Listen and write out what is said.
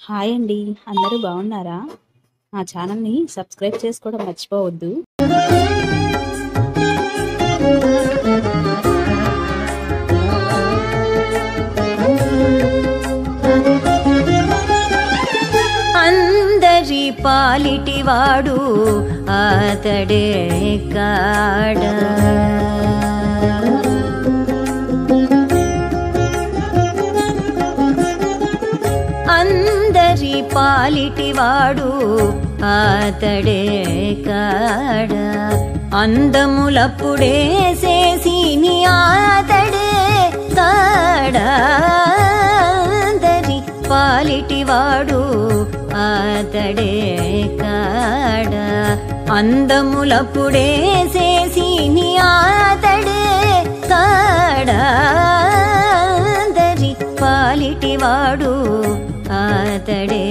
Hi అండి. అందరూ బాగున్నారా? మా ఛానల్‌ని సబ్స్క్రైబ్ చేసుకోవడం మర్చిపోవద్దు. అందరి పాలిటివాడు అతడే కాడా, అందరి పాలిటివాడు అతడే కాడా, అందములప్పుడే చేసిని అతడే కాడా, అందరి పాలిటివాడు అతడే కాడా, అందములప్పుడే చేసిని అతడే కాడా, అందరి పాలిటివాడు అతడే